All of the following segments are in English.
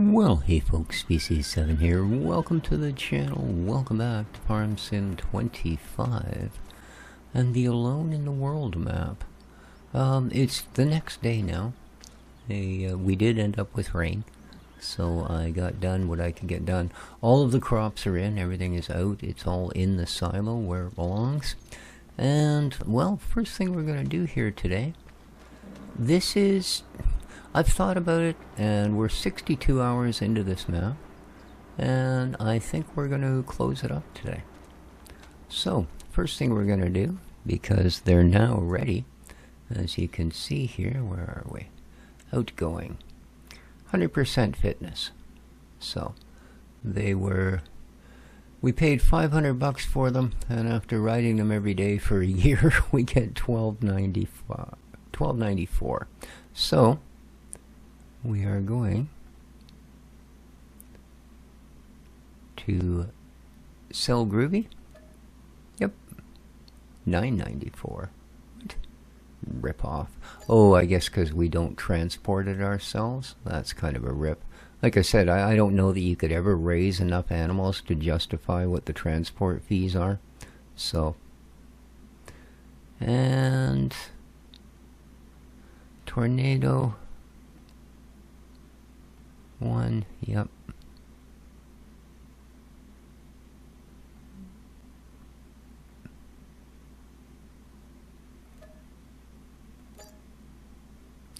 Well, hey folks, Species7 here. Welcome to the channel. Welcome back to Farm Sim 25 and the Alone in the World map. It's the next day now. We did end up with rain, so I got done what I could get done. All of the crops are in, everything is out, it's all in the silo where it belongs. And, well, first thing we're going to do here today, I've thought about it, and we're 62 hours into this map, and I think we're going to close it up today. So, first thing we're going to do, because they're now ready, as you can see here, where are we? Outgoing. 100% fitness. So, we paid $500 for them, and after riding them every day for a year, we get $12.94. So, we are going to sell Groovy. Yep, $9.94. Rip off. Oh, I guess because we don't transport it ourselves. That's kind of a rip. Like I said, I don't know that you could ever raise enough animals to justify what the transport fees are. So, and Tornado 1, yep.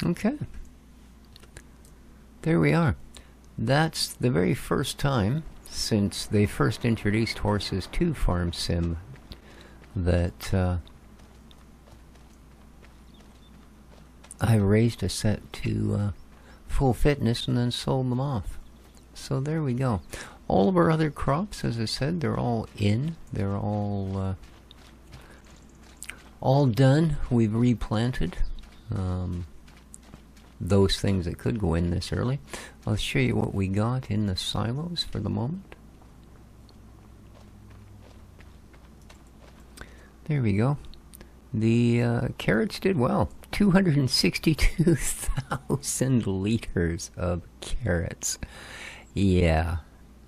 Okay. There we are. That's the very first time since they first introduced horses to Farm Sim that I raised a set to full fitness and then sold them off. So there we go. All of our other crops, as I said, they're all in. They're all done. We've replanted those things that could go in this early. I'll show you what we got in the silos for the moment. There we go. The carrots did well. 262,000 liters of carrots. Yeah.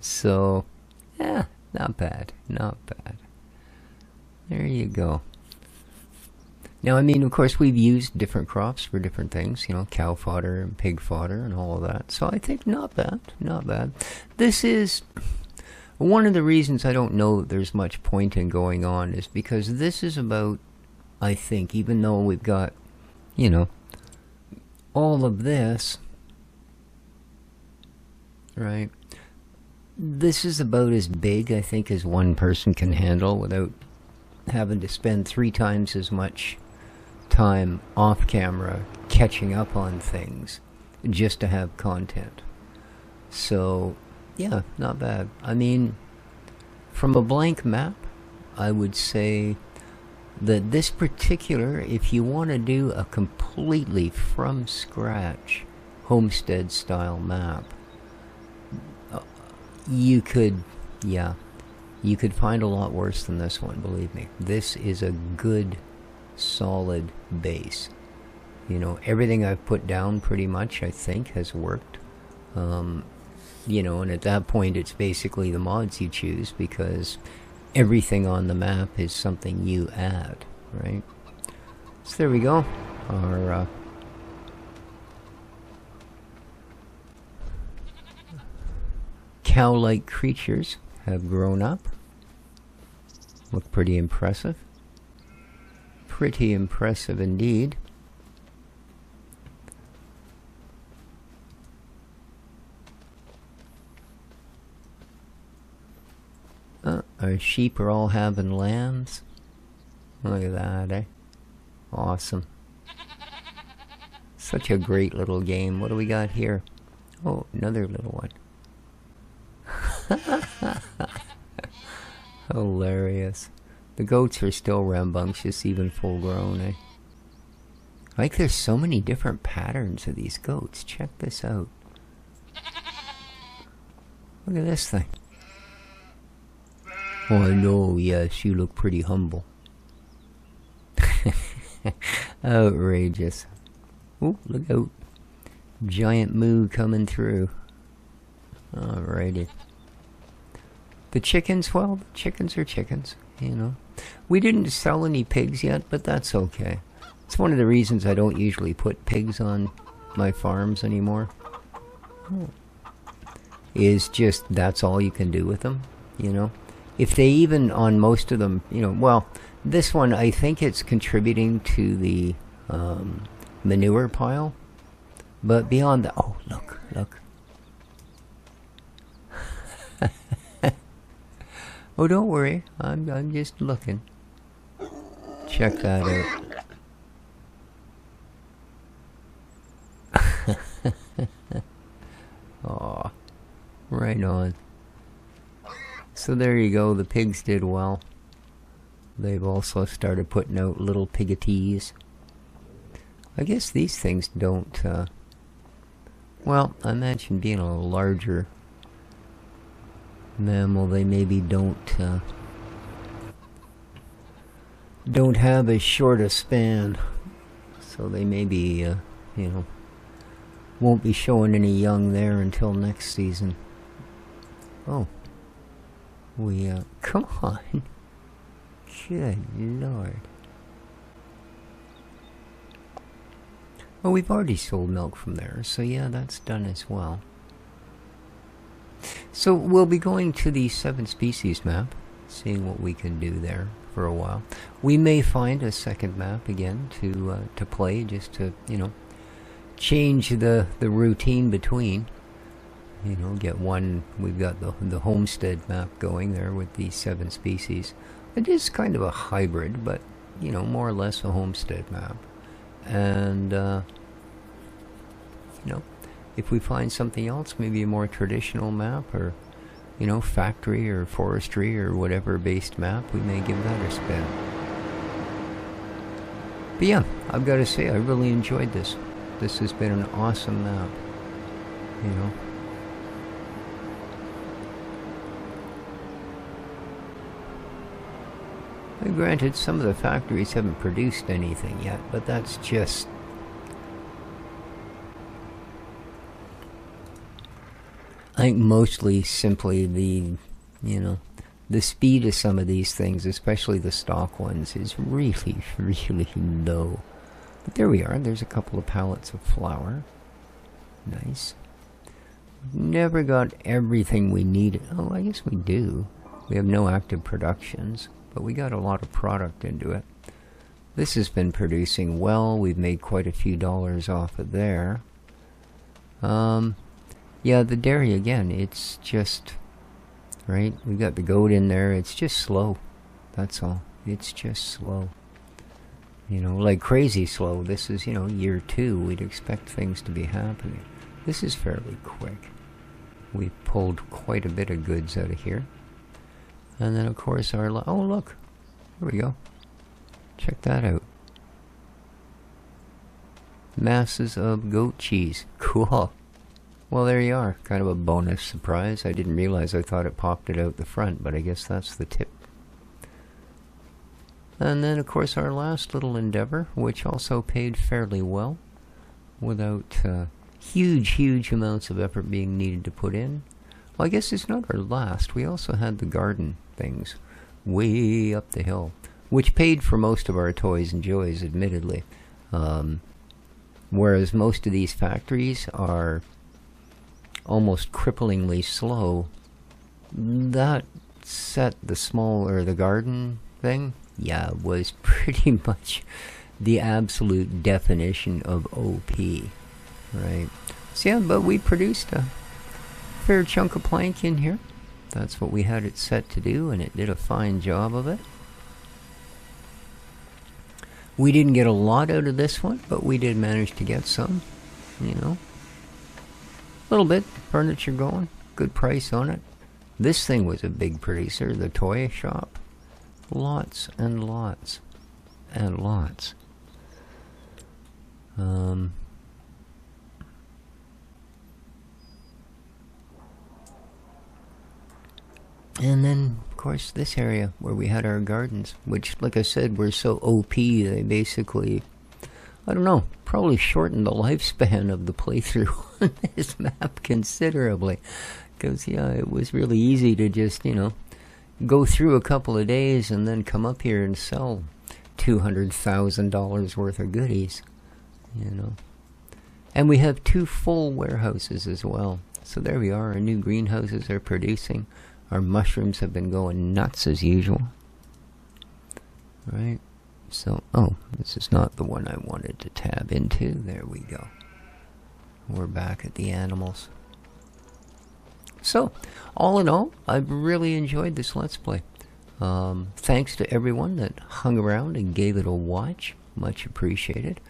So, not bad. Not bad. There you go. Now, I mean, of course, we've used different crops for different things. You know, cow fodder and pig fodder and all of that. So I think not bad. Not bad. This is one of the reasons I don't know that there's much point in going on is because this is about, I think, even though we've got, you know, all of this, right? This is about as big, I think, as one person can handle without having to spend 3 times as much time off camera catching up on things just to have content. So, yeah, not bad. I mean, from a blank map, I would say that this particular, if you want to do a completely from scratch homestead style map, you could find a lot worse than this one, believe me. This is a good solid base. You know, everything I've put down pretty much I think has worked. You know, and at that point it's basically the mods you choose because everything on the map is something you add, right? So there we go. Our cow-like creatures have grown up. Look pretty impressive. Pretty impressive indeed. Our sheep are all having lambs. Look at that, eh? Awesome. Such a great little game. What do we got here? Oh, another little one. Hilarious. The goats are still rambunctious, even full grown, eh? Like there's so many different patterns of these goats. Check this out. Look at this thing. Oh, I know, yes, you look pretty humble. Outrageous. Oh, look out. Giant moo coming through. Alrighty. The chickens, well, the chickens are chickens, you know. We didn't sell any pigs yet, but that's okay. It's one of the reasons I don't usually put pigs on my farms anymore. Is just that's all you can do with them, you know. If they even on most of them, you know, well, this one I think it's contributing to the manure pile, but beyond that, oh look, look. Oh, don't worry, I'm just looking. Check that out. Aw, right on. So there you go, the pigs did well. They've also started putting out little pigatees. I guess these things don't, well, I mentioned being a larger mammal, they maybe don't have as short a span. So they maybe, you know, won't be showing any young there until next season. Oh. We, come on. Good Lord. Well, we've already sold milk from there, so yeah, that's done as well. So we'll be going to the 7 species map, seeing what we can do there for a while. We may find a second map again to play, just to, you know, change the routine between. You know, get one, we've got the homestead map going there with the 7 species. It is kind of a hybrid, but, you know, more or less a homestead map. And, you know, if we find something else, maybe a more traditional map, or, you know, factory or forestry or whatever based map, we may give that a spin. But yeah, I've got to say, I really enjoyed this. This has been an awesome map, you know. Granted, some of the factories haven't produced anything yet, but that's just... I think mostly simply the, you know, the speed of some of these things, especially the stock ones, is really, really low. But there we are. There's a couple of pallets of flour. Nice. Never got everything we needed. Oh, I guess we do. We have no active productions, but we got a lot of product into it. This has been producing well. We've made quite a few dollars off of there. Yeah, the dairy again, it's just, right? We got the goat in there. It's just slow. That's all. It's just slow. You know, like crazy slow. This is, you know, year 2. We'd expect things to be happening. This is fairly quick. We pulled quite a bit of goods out of here. And then, of course, our... oh, look. Here we go. Check that out. Masses of goat cheese. Cool. Well, there you are. Kind of a bonus surprise. I didn't realize. I thought it popped it out the front, but I guess that's the tip. And then, of course, our last little endeavor, which also paid fairly well, without huge amounts of effort being needed to put in. Well, I guess it's not our last. We also had the garden things way up the hill, which paid for most of our toys and joys, admittedly. Whereas most of these factories are almost cripplingly slow. That set the small, or the garden thing, yeah, was pretty much the absolute definition of OP, right? So yeah, but we produced a fair chunk of plank in here. That's what we had it set to do, and it did a fine job of it. We didn't get a lot out of this one, but we did manage to get some, you know. A little bit, furniture going, good price on it. This thing was a big producer, the toy shop. Lots and lots and lots. And then, of course, this area where we had our gardens, which, like I said, were so OP, they basically, I don't know, probably shortened the lifespan of the playthrough on this map considerably. Because, yeah, it was really easy to just, go through a couple of days and then come up here and sell $200,000 worth of goodies, And we have 2 full warehouses as well. So there we are. Our new greenhouses are producing. Our mushrooms have been going nuts as usual. Right? So, this is not the one I wanted to tab into. There we go. We're back at the animals. So, all in all, I've really enjoyed this Let's Play. Thanks to everyone that hung around and gave it a watch. Much appreciated.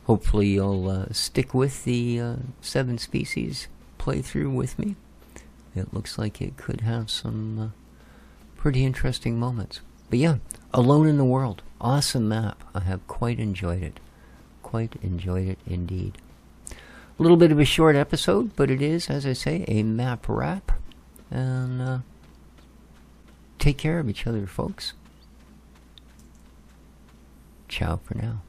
Hopefully you'll stick with the 7 species playthrough with me. It looks like it could have some pretty interesting moments. But yeah, Alone in the World. Awesome map. I have quite enjoyed it. Quite enjoyed it indeed. A little bit of a short episode, but it is, as I say, a map wrap. And take care of each other, folks. Ciao for now.